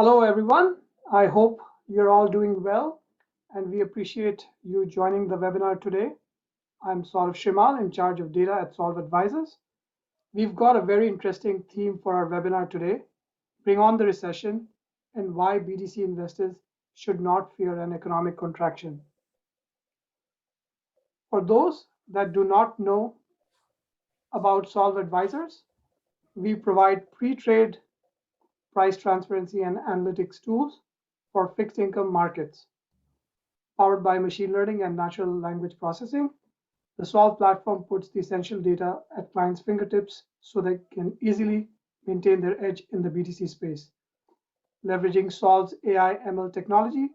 Hello, everyone. I hope you're all doing well, and we appreciate you joining the webinar today. I'm Saurav Shimal, in charge of data at Solve Advisors. We've got a very interesting theme for our webinar today, Bring on the Recession and Why BDC Investors Should Not Fear an Economic Contraction. For those that do not know about Solve Advisors, we provide pre-trade price transparency and analytics tools for fixed income markets. Powered by machine learning and natural language processing, the Solve platform puts the essential data at clients' fingertips so they can easily maintain their edge in the BDC space. Leveraging Solve's AI ML technology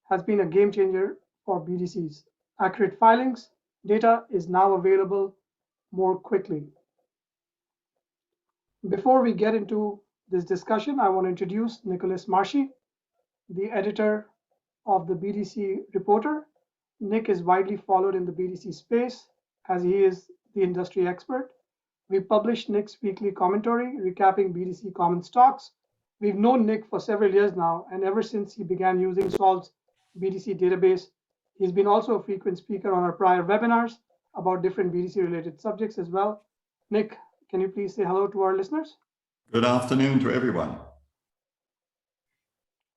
has been a game changer for BDCs. Accurate filings data is now available more quickly. Before we get into this discussion, I want to introduce Nicholas Marshi, the editor of the BDC Reporter. Nick is widely followed in the BDC space as he is the industry expert. We publish Nick's weekly commentary recapping BDC common stocks. We've known Nick for several years now, and ever since he began using Solve's BDC database, he's been also a frequent speaker on our prior webinars about different BDC related subjects as well. Nick, can you please say hello to our listeners? Good afternoon to everyone.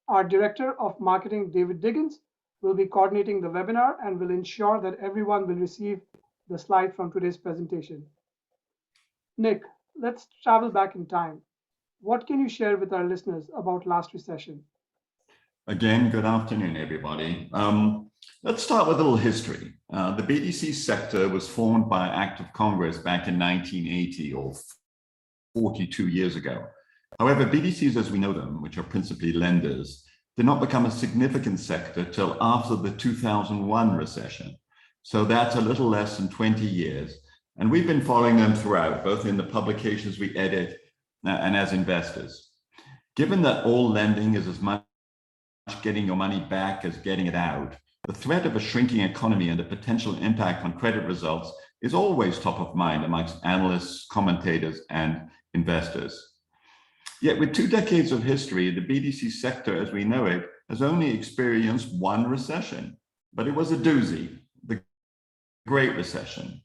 Our Director of Marketing, David Diggins, will be coordinating the webinar and will ensure that everyone will receive the slide from today's presentation. Nick, let's travel back in time. What can you share with our listeners about last recession? Again, good afternoon, everybody. Let's start with a little history. The BDC sector was formed by Act of Congress back in 1980, or 42 years ago. However, BDCs as we know them, which are principally lenders, did not become a significant sector till after the 2001 recession. So that's a little less than 20 years. And we've been following them throughout, both in the publications we edit and as investors. Given that all lending is as much getting your money back as getting it out, the threat of a shrinking economy and the potential impact on credit results is always top of mind amongst analysts, commentators, and investors. Yet with 2 decades of history, the BDC sector as we know it has only experienced one recession, but it was a doozy, the Great Recession.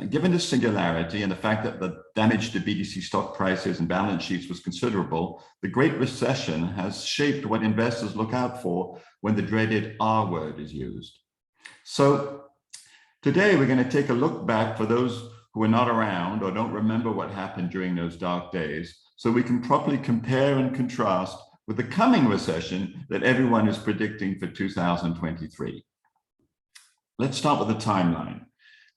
Given this singularity and the fact that the damage to BDC stock prices and balance sheets was considerable, the Great Recession has shaped what investors look out for when the dreaded R word is used. So today we're going to take a look back for those who are not around or don't remember what happened during those dark days, so we can properly compare and contrast with the coming recession that everyone is predicting for 2023. Let's start with the timeline.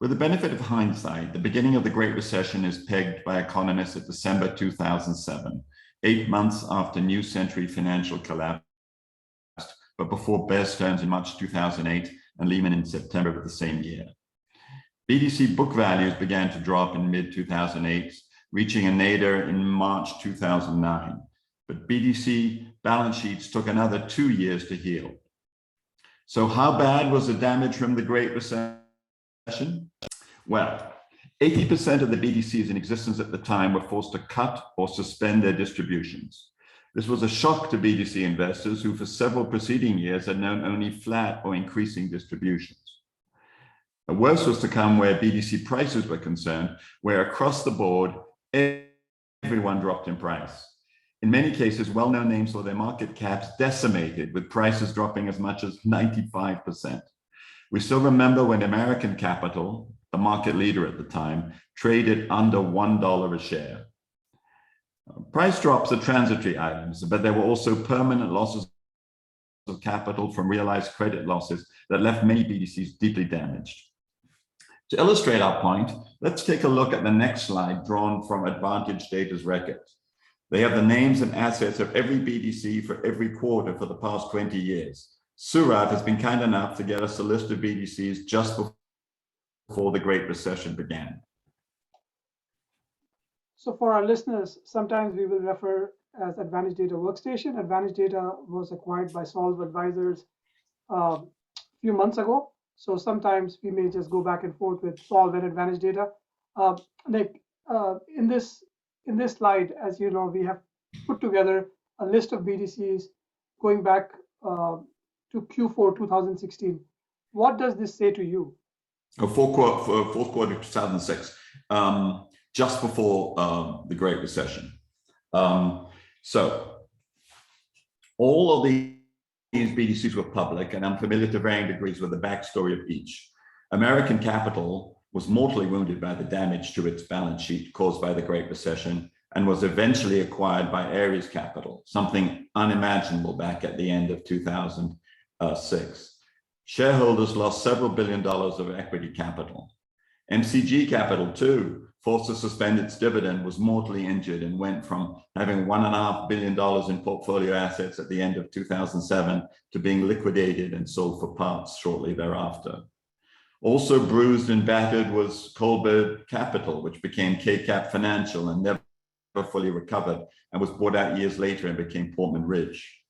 With the benefit of hindsight, the beginning of the Great Recession is pegged by economists at December 2007, 8 months after New Century Financial collapsed, but before Bear Stearns in March 2008 and Lehman in September of the same year. BDC book values began to drop in mid-2008, reaching a nadir in March 2009, but BDC balance sheets took another 2 years to heal. So how bad was the damage from the Great Recession? Well, 80% of the BDCs in existence at the time were forced to cut or suspend their distributions. This was a shock to BDC investors who for several preceding years had known only flat or increasing distributions. The worst was to come where BDC prices were concerned, where across the board, everyone dropped in price. In many cases, well-known names saw their market caps decimated, with prices dropping as much as 95%. We still remember when American Capital, the market leader at the time, traded under $1 a share. Price drops are transitory items, but there were also permanent losses of capital from realized credit losses that left many BDCs deeply damaged. To illustrate our point, let's take a look at the next slide drawn from Advantage Data's records. They have the names and assets of every BDC for every quarter for the past 20 years. Surav has been kind enough to get us a list of BDCs just before the Great Recession began. So for our listeners, sometimes we will refer as Advantage Data Workstation. Advantage Data was acquired by Solve Advisors a few months ago. So sometimes we may just go back and forth with Solve and Advantage Data. Nick, in this slide, as you know, we have put together a list of BDCs going back to Q4 2016. What does this say to you? Fourth quarter 2006, just before the Great Recession. So all of these BDCs were public, and I'm familiar to varying degrees with the backstory of each. American Capital was mortally wounded by the damage to its balance sheet caused by the Great Recession and was eventually acquired by Ares Capital, something unimaginable back at the end of 2006. Shareholders lost several $1 billion of equity capital. MCG Capital, too, forced to suspend its dividend, was mortally injured and went from having $1.5 billion in portfolio assets at the end of 2007 to being liquidated and sold for parts shortly thereafter. Also bruised and battered was Colbert Capital, which became KCAP Financial and never fully recovered and was bought out years later and became Portman Ridge.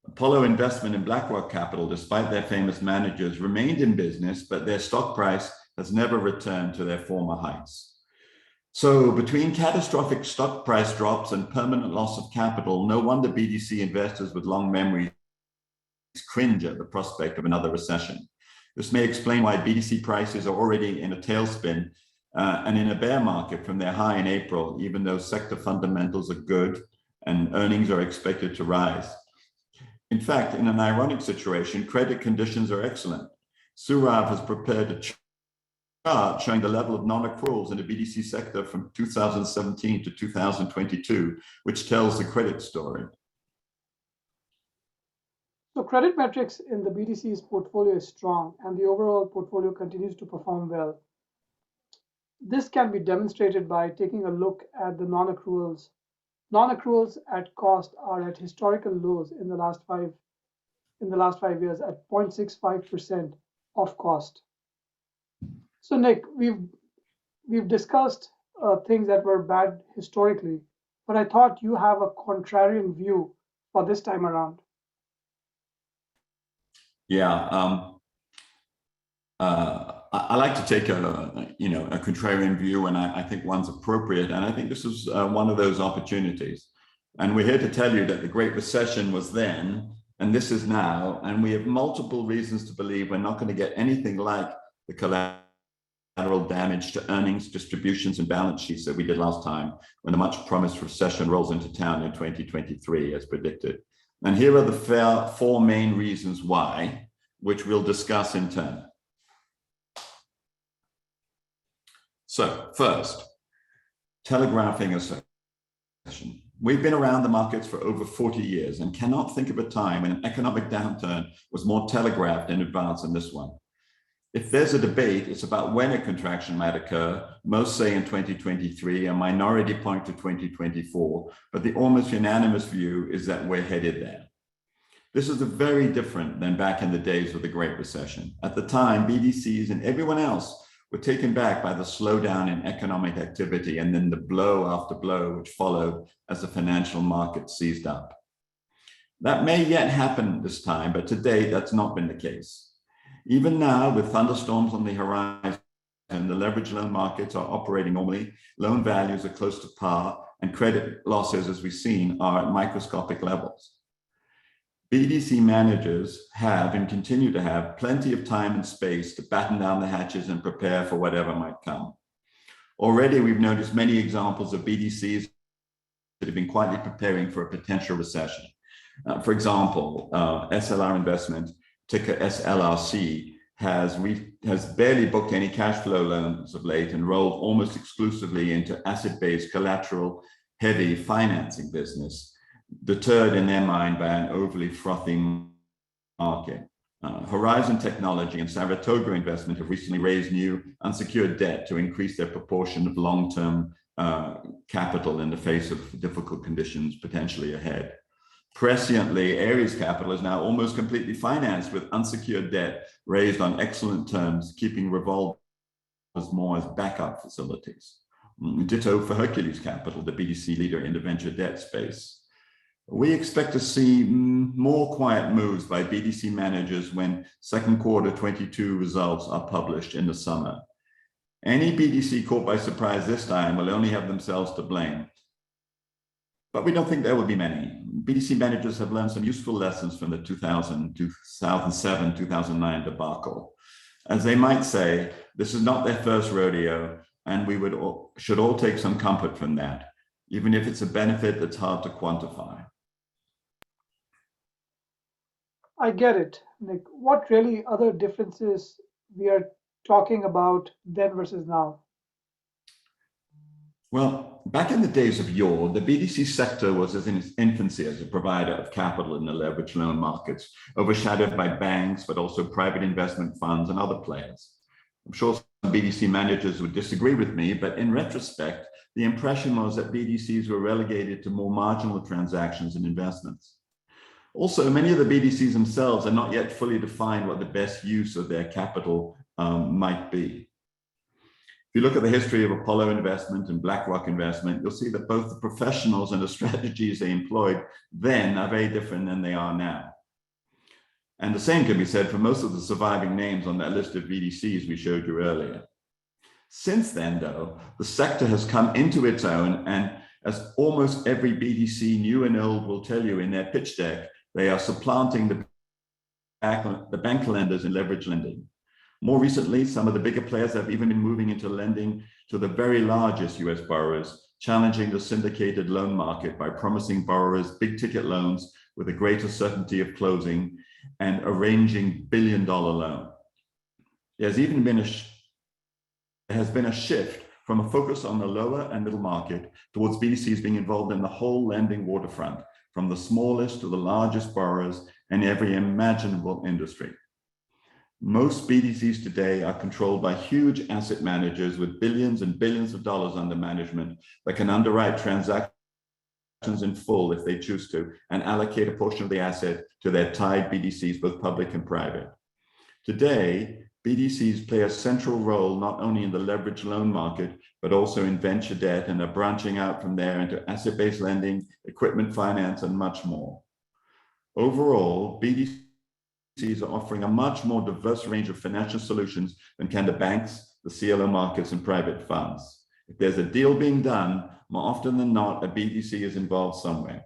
Apollo Investment and BlackRock Capital, despite their famous managers, remained in business, but their stock price has never returned to their former heights. So between catastrophic stock price drops and permanent loss of capital, no wonder BDC investors with long memories cringe at the prospect of another recession. This may explain why BDC prices are already in a tailspin and in a bear market from their high in April, even though sector fundamentals are good and earnings are expected to rise. In fact, in an ironic situation, credit conditions are excellent. Surav has prepared a chart showing the level of non-accruals in the BDC sector from 2017 to 2022, which tells the credit story. So credit metrics in the BDC's portfolio is strong, and the overall portfolio continues to perform well. This can be demonstrated by taking a look at the non-accruals. Non-accruals at cost are at historical lows in the last 5 years at 0.65% of cost. So Nick, we've discussed things that were bad historically, but I thought you have a contrarian view for this time around. Yeah, I like to take a contrarian view, and I think one's appropriate. And I think this is one of those opportunities. And we're here to tell you that the Great Recession was then, and this is now. And we have multiple reasons to believe we're not going to get anything like the collateral damage to earnings, distributions, and balance sheets that we did last time, when the much promised recession rolls into town in 2023, as predicted. And here are the four main reasons why, which we'll discuss in turn. So first, telegraphing a recession. We've been around the markets for over 40 years and cannot think of a time when an economic downturn was more telegraphed in advance than this one. If there's a debate, it's about when a contraction might occur. Most say in 2023, a minority point to 2024, but the almost unanimous view is that we're headed there. This is very different than back in the days of the Great Recession. At the time, BDCs and everyone else were taken back by the slowdown in economic activity and then the blow after blow which followed as the financial market seized up. That may yet happen this time, but to date, that's not been the case. Even now, with thunderstorms on the horizon, the leveraged loan markets are operating normally, loan values are close to par, and credit losses, as we've seen, are at microscopic levels. BDC managers have and continue to have plenty of time and space to batten down the hatches and prepare for whatever might come. Already, we've noticed many examples of BDCs that have been quietly preparing for a potential recession. For example, SLR Investment, ticker SLRC, has barely booked any cash flow loans of late and rolled almost exclusively into asset-based collateral-heavy financing business, deterred in their mind by an overly frothy market. Horizon Technology and Saratoga Investment have recently raised new unsecured debt to increase their proportion of long-term capital in the face of difficult conditions potentially ahead. Presciently, Ares Capital is now almost completely financed with unsecured debt raised on excellent terms, keeping revolvers more as backup facilities. Ditto for Hercules Capital, the BDC leader in the venture debt space. We expect to see more quiet moves by BDC managers when second quarter 22 results are published in the summer. Any BDC caught by surprise this time will only have themselves to blame. But we don't think there will be many. BDC managers have learned some useful lessons from the 2007, 2009 debacle. As they might say, this is not their first rodeo, and we should all take some comfort from that, even if it's a benefit that's hard to quantify. I get it, Nick. What really other differences we are talking about then versus now? Well, back in the days of yore, the BDC sector was in its infancy as a provider of capital in the leveraged loan markets, overshadowed by banks, but also private investment funds and other players. I'm sure some BDC managers would disagree with me, but in retrospect, the impression was that BDCs were relegated to more marginal transactions and investments. Also, many of the BDCs themselves are not yet fully defined what the best use of their capital might be. If you look at the history of Apollo investment and BlackRock investment, you'll see that both the professionals and the strategies they employed then are very different than they are now. And the same can be said for most of the surviving names on that list of BDCs we showed you earlier. Since then, though, the sector has come into its own, and as almost every BDC, new and old, will tell you in their pitch deck, they are supplanting the bank lenders in leverage lending. More recently, some of the bigger players have even been moving into lending to the very largest US borrowers, challenging the syndicated loan market by promising borrowers big ticket loans with a greater certainty of closing and arranging billion-dollar loans. There has been a shift from a focus on the lower and middle market towards BDCs being involved in the whole lending waterfront, from the smallest to the largest borrowers in every imaginable industry. Most BDCs today are controlled by huge asset managers with billions and billions of dollars under management that can underwrite transactions in full if they choose to and allocate a portion of the asset to their tied BDCs, both public and private. Today, BDCs play a central role not only in the leveraged loan market, but also in venture debt, and are branching out from there into asset-based lending, equipment finance, and much more. Overall, BDCs are offering a much more diverse range of financial solutions than can the banks, the CLO markets, and private funds. If there's a deal being done, more often than not, a BDC is involved somewhere.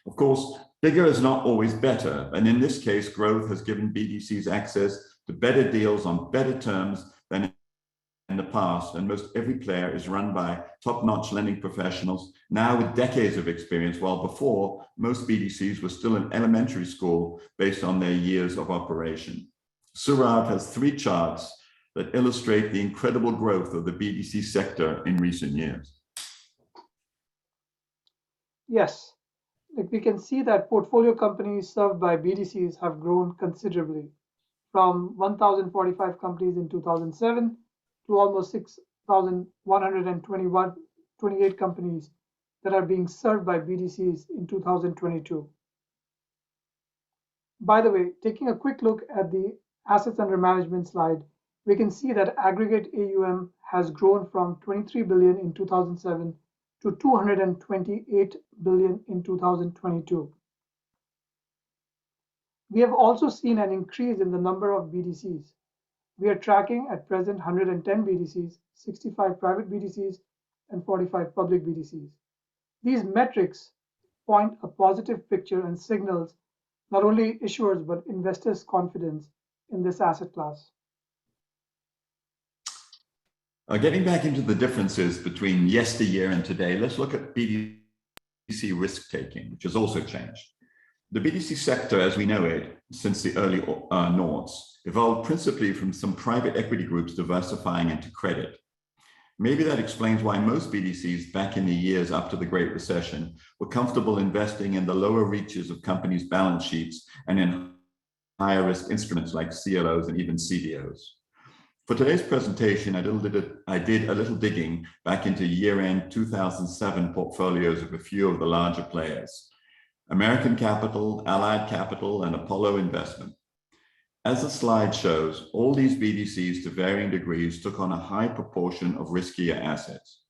Of course, bigger is not always better, and in this case, growth has given BDCs access to better deals on better terms than in the past, and most every player is run by top-notch lending professionals, now with decades of experience, while before, most BDCs were still in elementary school based on their years of operation. Sourav has 3 charts that illustrate the incredible growth of the BDC sector in recent years. Yes, like we can see that portfolio companies served by BDCs have grown considerably, from 1,045 companies in 2007 to almost 6,128 companies that are being served by BDCs in 2022. By the way, taking a quick look at the assets under management slide, we can see that aggregate AUM has grown from 23 billion in 2007 to 228 billion in 2022. We have also seen an increase in the number of BDCs. We are tracking at present 110 BDCs, 65 private BDCs, and 45 public BDCs. These metrics point a positive picture and signals not only issuers but investors' confidence in this asset class. Getting back into the differences between yesteryear and today, let's look at BDC risk-taking, which has also changed. The BDC sector, as we know it, since the early noughts, evolved principally from some private equity groups diversifying into credit. Maybe that explains why most BDCs back in the years up to the Great Recession were comfortable investing in the lower reaches of companies' balance sheets and in higher risk instruments like CLOs and even CDOs. For today's presentation, I did a little digging back into year-end 2007 portfolios of a few of the larger players: American Capital, Allied Capital, and Apollo Investment. As the slide shows, all these BDCs to varying degrees took on a high proportion of riskier assets.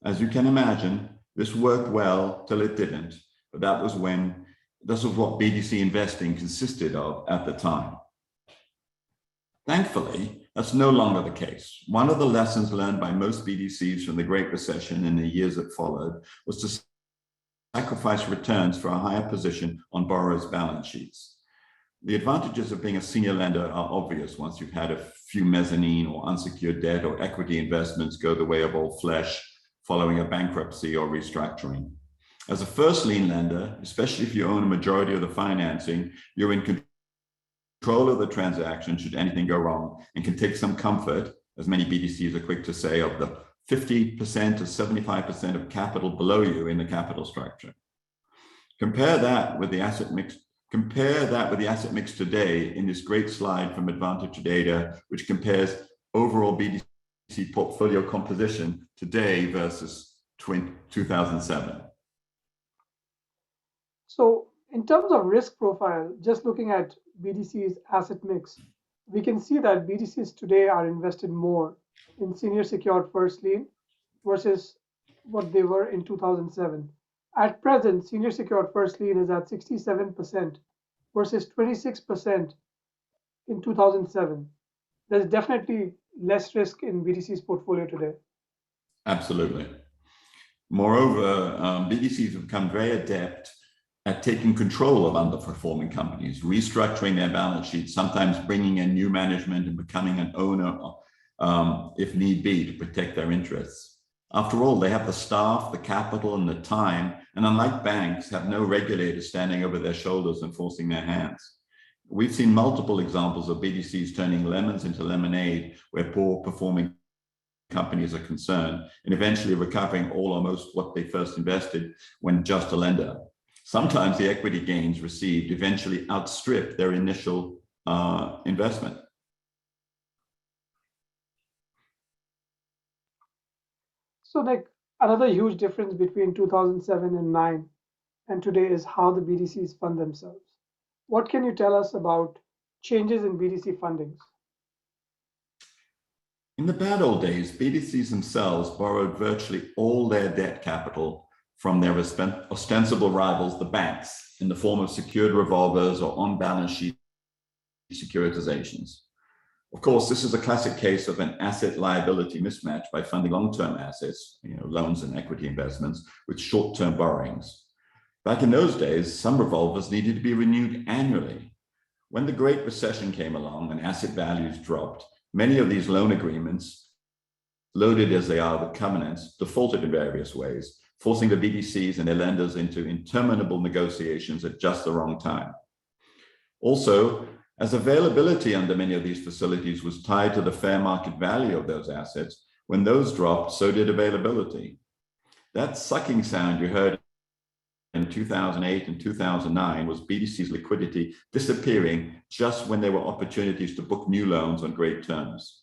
As you can imagine, this worked well till it didn't, but this was what BDC investing consisted of at the time. Thankfully, that's no longer the case. One of the lessons learned by most BDCs from the Great Recession in the years that followed was to sacrifice returns for a higher position on borrowers' balance sheets. The advantages of being a senior lender are obvious once you've had a few mezzanine or unsecured debt or equity investments go the way of old flesh following a bankruptcy or restructuring. As a first lien lender, especially if you own a majority of the financing, you're in control of the transaction should anything go wrong, and can take some comfort, as many BDCs are quick to say, of the 50% to 75% of capital below you in the capital structure. Compare that with the asset mix today in this great slide from Advantage Data, which compares overall BDC portfolio composition today versus 2007. So in terms of risk profile, just looking at BDC's asset mix, we can see that BDCs today are invested more in senior secured first lien versus what they were in 2007. At present, senior secured first lien is at 67% versus 26% in 2007. There's definitely less risk in BDC's portfolio today. Absolutely. Moreover, BDCs have become very adept at taking control of underperforming companies, restructuring their balance sheets, sometimes bringing in new management and becoming an owner, if need be, to protect their interests. After all, they have the staff, the capital, and the time, and unlike banks, have no regulators standing over their shoulders and forcing their hands. We've seen multiple examples of BDCs turning lemons into lemonade where poor performing companies are concerned, and eventually recovering all or most what they first invested when just a lender. Sometimes the equity gains received eventually outstrip their initial investment. So like another huge difference between 2007 and 9 and today is how the BDCs fund themselves. What can you tell us about changes in BDC fundings? In the bad old days, BDCs themselves borrowed virtually all their debt capital from their ostensible rivals, the banks, in the form of secured revolvers or on-balance sheet securitizations. Of course, this is a classic case of an asset-liability mismatch by funding long-term assets, loans and equity investments, with short-term borrowings. Back in those days, some revolvers needed to be renewed annually. When the Great Recession came along and asset values dropped, many of these loan agreements, loaded as they are with covenants, defaulted in various ways, forcing the BDCs and their lenders into interminable negotiations at just the wrong time. Also, as availability under many of these facilities was tied to the fair market value of those assets, when those dropped, so did availability. That sucking sound you heard in 2008 and 2009 was BDC's liquidity disappearing just when there were opportunities to book new loans on great terms.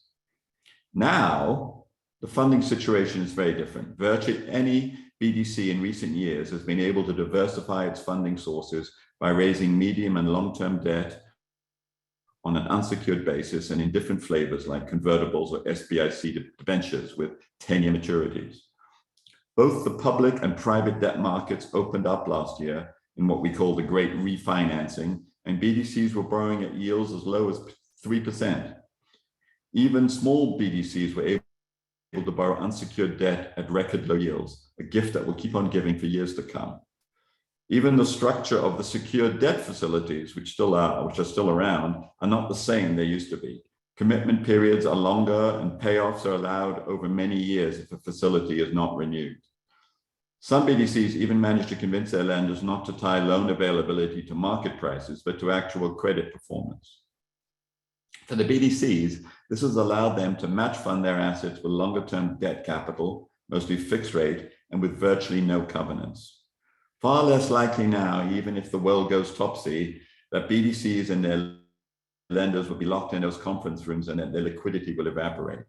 Now, the funding situation is very different. Virtually any BDC in recent years has been able to diversify its funding sources by raising medium and long-term debt on an unsecured basis and in different flavors like convertibles or SBIC debentures with 10-year maturities. Both the public and private debt markets opened up last year in what we call the Great Refinancing, and BDCs were borrowing at yields as low as 3%. Even small BDCs were able to borrow unsecured debt at record low yields, a gift that will keep on giving for years to come. Even the structure of the secured debt facilities, which are still around, are not the same they used to be. Commitment periods are longer and payoffs are allowed over many years if a facility is not renewed. Some BDCs even manage to convince their lenders not to tie loan availability to market prices, but to actual credit performance. For the BDCs, this has allowed them to match fund their assets with longer-term debt capital, mostly fixed rate, and with virtually no covenants. Far less likely now, even if the world goes topsy, that BDCs and their lenders will be locked in those conference rooms and that their liquidity will evaporate.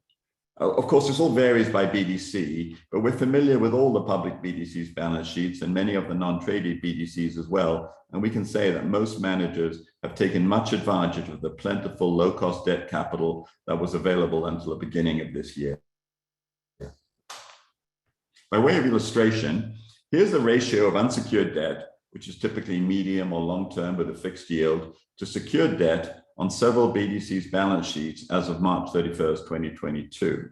Of course, this all varies by BDC, but we're familiar with all the public BDCs' balance sheets and many of the non-traded BDCs as well, and we can say that most managers have taken much advantage of the plentiful low-cost debt capital that was available until the beginning of this year. By way of illustration, here's the ratio of unsecured debt, which is typically medium or long-term with a fixed yield, to secured debt on several BDCs' balance sheets as of March 31st, 2022.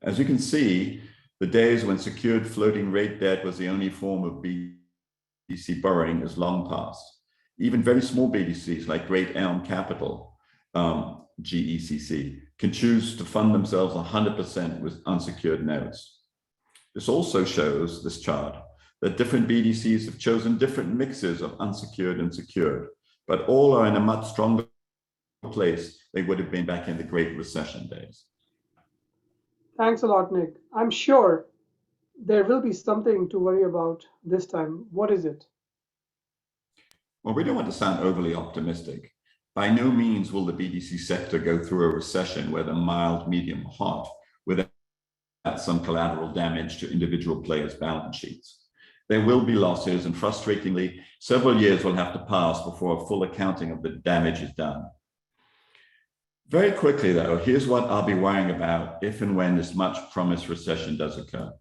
As you can see, the days when secured floating rate debt was the only form of BDC borrowing is long past. Even very small BDCs like Great Elm Capital, GECC, can choose to fund themselves 100% with unsecured notes. This also shows, this chart, that different BDCs have chosen different mixes of unsecured and secured, but all are in a much stronger place they would have been back in the Great Recession days. Thanks a lot, Nick. I'm sure there will be something to worry about this time. What is it? Well, we don't want to sound overly optimistic. By no means will the BDC sector go through a recession, whether mild, medium, or hot, without some collateral damage to individual players' balance sheets. There will be losses, and frustratingly, several years will have to pass before a full accounting of the damage is done. Very quickly, though, here's what I'll be worrying about if and when this much promised recession does occur.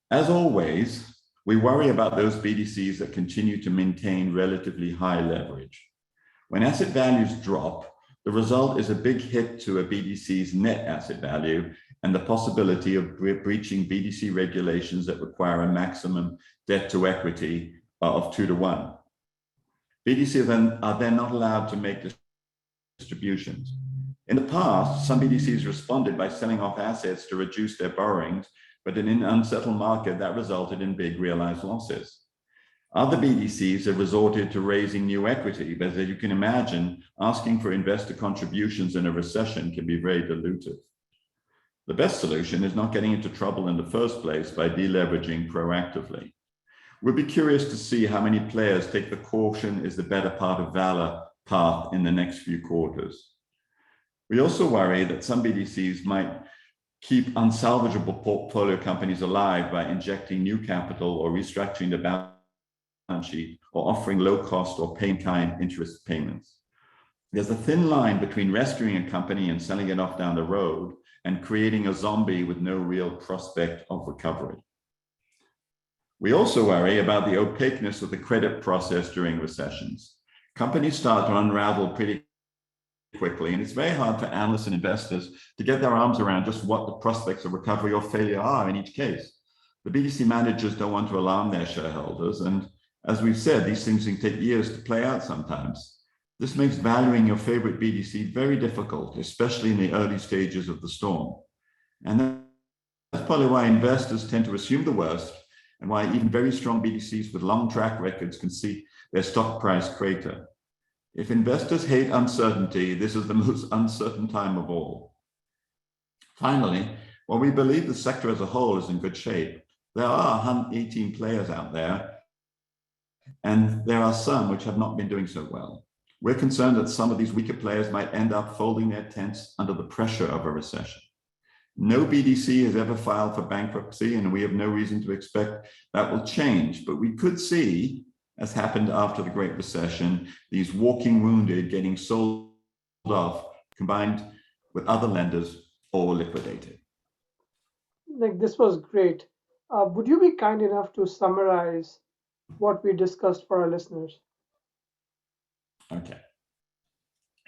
As always, we worry about those BDCs that continue to maintain relatively high leverage. When asset values drop, the result is a big hit to a BDC's net asset value and the possibility of breaching BDC regulations that require a maximum debt to equity of 2 to 1. BDCs are then not allowed to make distributions. In the past, some BDCs responded by selling off assets to reduce their borrowings, but in an unsettled market, that resulted in big realized losses. Other BDCs have resorted to raising new equity, but as you can imagine, asking for investor contributions in a recession can be very dilutive. The best solution is not getting into trouble in the first place by deleveraging proactively. We'll be curious to see how many players take the caution is the better part of valor path in the next few quarters. We also worry that some BDCs might keep unsalvageable portfolio companies alive by injecting new capital or restructuring the balance sheet or offering low cost or pay-in-kind interest payments. There's a thin line between rescuing a company and selling it off down the road and creating a zombie with no real prospect of recovery. We also worry about the opaqueness of the credit process during recessions. Companies start to unravel pretty quickly, and it's very hard for analysts and investors to get their arms around just what the prospects of recovery or failure are in each case. The BDC managers don't want to alarm their shareholders, and as we've said, these things can take years to play out sometimes. This makes valuing your favorite BDC very difficult, especially in the early stages of the storm. And that's probably why investors tend to assume the worst, and why even very strong BDCs with long track records can see their stock price crater. If investors hate uncertainty, this is the most uncertain time of all. Finally, while we believe the sector as a whole is in good shape, there are 118 players out there, and there are some which have not been doing so well. We're concerned that some of these weaker players might end up folding their tents under the pressure of a recession. No BDC has ever filed for bankruptcy, and we have no reason to expect that will change, but we could see, as happened after the Great Recession, these walking wounded getting sold off, combined with other lenders, or liquidated. Nick, this was great. Would you be kind enough to summarize what we discussed for our listeners? Okay.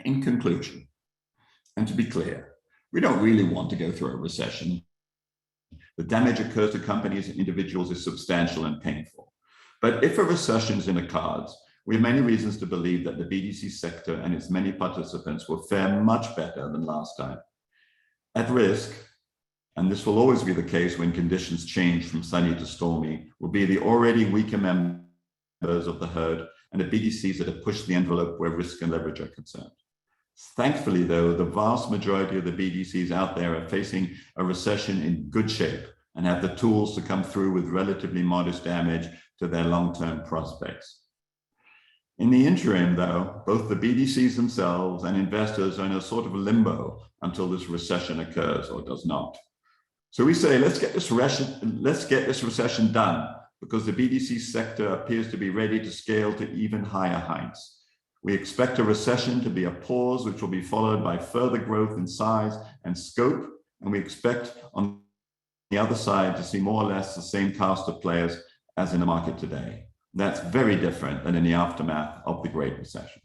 In conclusion, and to be clear, we don't really want to go through a recession. The damage occurs to companies and individuals is substantial and painful. But if a recession is in the cards, we have many reasons to believe that the BDC sector and its many participants will fare much better than last time. At risk, and this will always be the case when conditions change from sunny to stormy, will be the already weaker members of the herd and the BDCs that have pushed the envelope where risk and leverage are concerned. Thankfully, though, the vast majority of the BDCs out there are facing a recession in good shape and have the tools to come through with relatively modest damage to their long-term prospects. In the interim, though, both the BDCs themselves and investors are in a sort of limbo until this recession occurs or does not. So we say, let's get this recession done, because the BDC sector appears to be ready to scale to even higher heights. We expect a recession to be a pause, which will be followed by further growth in size and scope, and we expect on the other side to see more or less the same cast of players as in the market today. That's very different than in the aftermath of the Great Recession.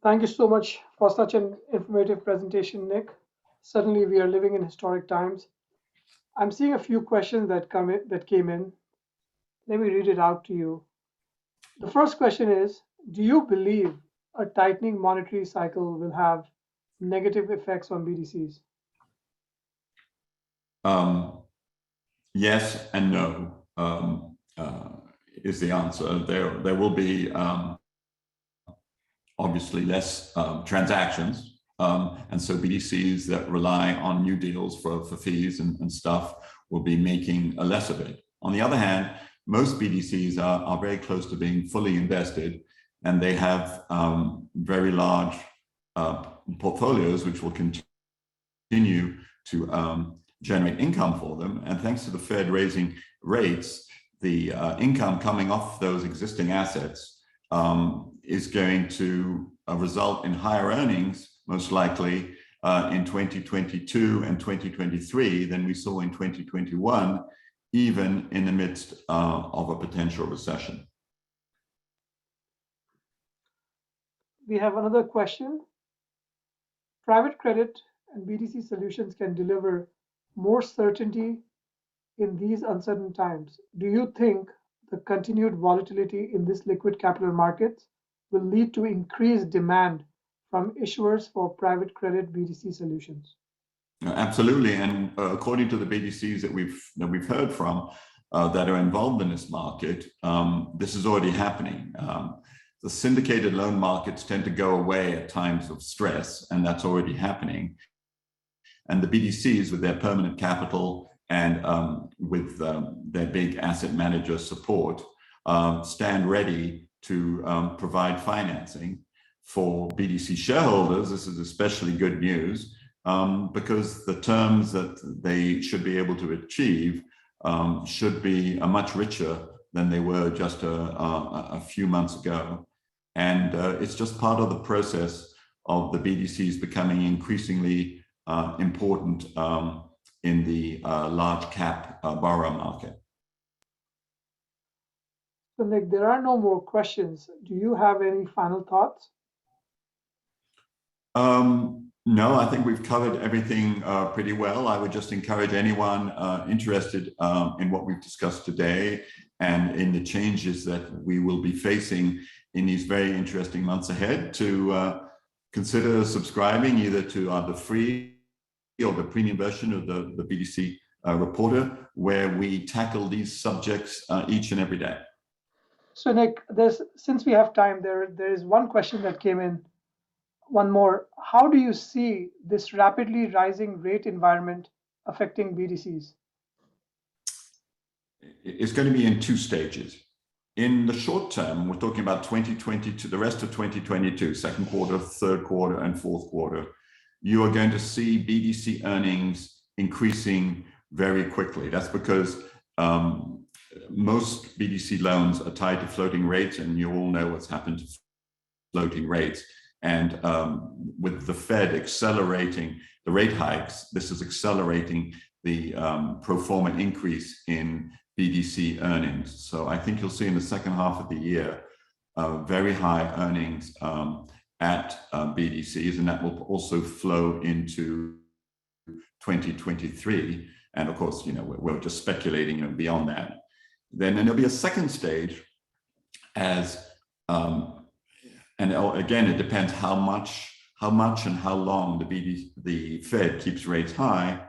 Thank you so much for such an informative presentation, Nick. Certainly, we are living in historic times. I'm seeing a few questions that came in. Let me read it out to you. The first question is, do you believe a tightening monetary cycle will have negative effects on BDCs? Yes and no is the answer. There will be obviously less transactions. And so BDCs that rely on new deals for fees and stuff will be making a less of it. On the other hand, most BDCs are very close to being fully invested, and they have very large portfolios which will continue to generate income for them. And thanks to the Fed raising rates, the income coming off those existing assets is going to result in higher earnings, most likely in 2022 and 2023 than we saw in 2021, even in the midst of a potential recession. We have another question. Private credit and BDC solutions can deliver more certainty in these uncertain times. Do you think the continued volatility in this liquid capital markets will lead to increased demand from issuers for private credit BDC solutions? Absolutely, and according to the BDCs that we've heard from that are involved in this market, this is already happening. The syndicated loan markets tend to go away at times of stress, and that's already happening. And the BDCs, with their permanent capital and with their big asset manager support, stand ready to provide financing. For BDC shareholders, this is especially good news because the terms that they should be able to achieve should be much richer than they were just a few months ago. And it's just part of the process of the BDCs becoming increasingly important in the large cap borrower market. So Nick, there are no more questions. Do you have any final thoughts? No, I think we've covered everything pretty well. I would just encourage anyone interested in what we've discussed today and in the changes that we will be facing in these very interesting months ahead to consider subscribing either to the free or the premium version of the BDC Reporter, where we tackle these subjects each and every day. So Nick, since we have time, there is one question that came in. One more. How do you see this rapidly rising rate environment affecting BDCs? It's going to be in two stages. In the short term, we're talking about 2022, the rest of 2022, second quarter, third quarter, and fourth quarter. You are going to see BDC earnings increasing very quickly. That's because most BDC loans are tied to floating rates, and you all know what's happened to floating rates. And with the Fed accelerating the rate hikes, this is accelerating the pro forma increase in BDC earnings. So I think you'll see in the second half of the year very high earnings at BDCs, and that will also flow into 2023. And of course, we're just speculating beyond that. Then there'll be a second stage as and again, it depends how much and how long the Fed keeps rates high.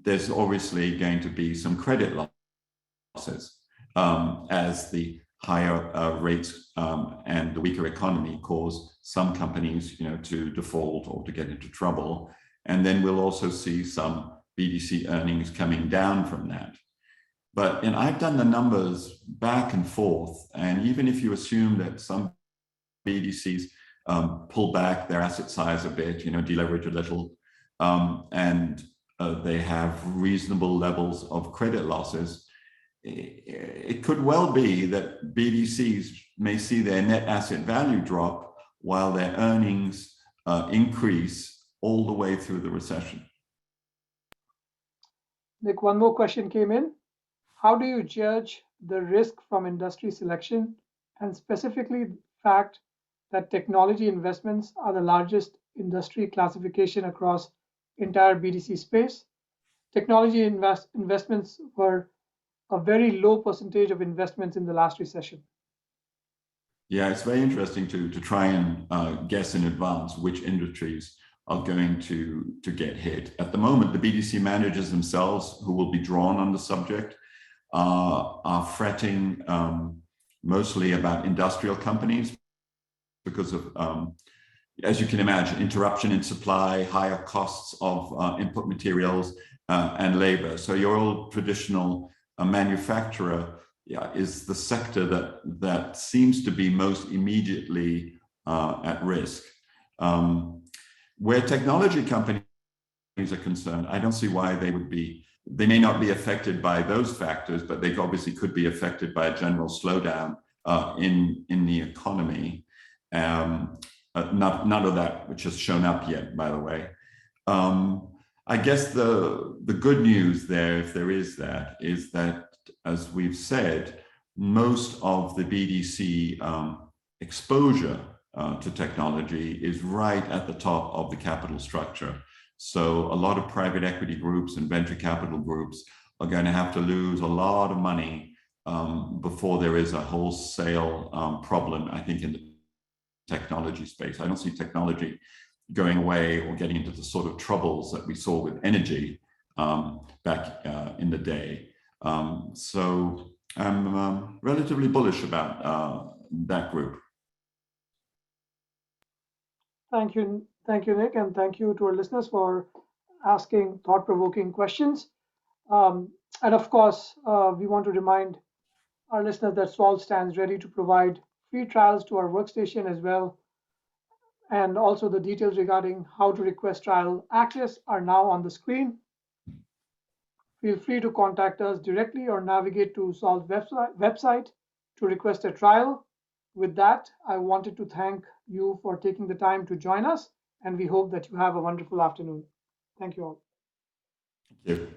There's obviously going to be some credit losses as the higher rates and the weaker economy cause some companies, to default or to get into trouble. And then we'll also see some BDC earnings coming down from that. But I've done the numbers back and forth, and even if you assume that some BDCs pull back their asset size a bit, deleverage a little, and they have reasonable levels of credit losses, it could well be that BDCs may see their net asset value drop while their earnings increase all the way through the recession. Nick, one more question came in. How do you judge the risk from industry selection, and specifically the fact that technology investments are the largest industry classification across entire BDC space? Technology investments were a very low percentage of investments in the last recession. Yeah, it's very interesting to try and guess in advance which industries are going to get hit. At the moment, the BDC managers themselves, who will be drawn on the subject, are fretting mostly about industrial companies because of, as you can imagine, interruption in supply, higher costs of input materials and labor. So your old traditional manufacturer is the sector that seems to be most immediately at risk. Where technology companies are concerned, I don't see why they would be. They may not be affected by those factors, but they obviously could be affected by a general slowdown in the economy. None of that which has shown up yet, by the way. I guess the good news there, if there is that, is that, as we've said, most of the BDC exposure to technology is right at the top of the capital structure. So a lot of private equity groups and venture capital groups are going to have to lose a lot of money before there is a wholesale problem, I think, in the technology space. I don't see technology going away or getting into the sort of troubles that we saw with energy back in the day. So I'm relatively bullish about that group. Thank you, Nick, and thank you to our listeners for asking thought-provoking questions. And of course, we want to remind our listeners that Solve stands ready to provide free trials to our workstation as well. And also the details regarding how to request trial access are now on the screen. Feel free to contact us directly or navigate to Solve website to request a trial. With that, I wanted to thank you for taking the time to join us, and we hope that you have a wonderful afternoon. Thank you all. Thank you.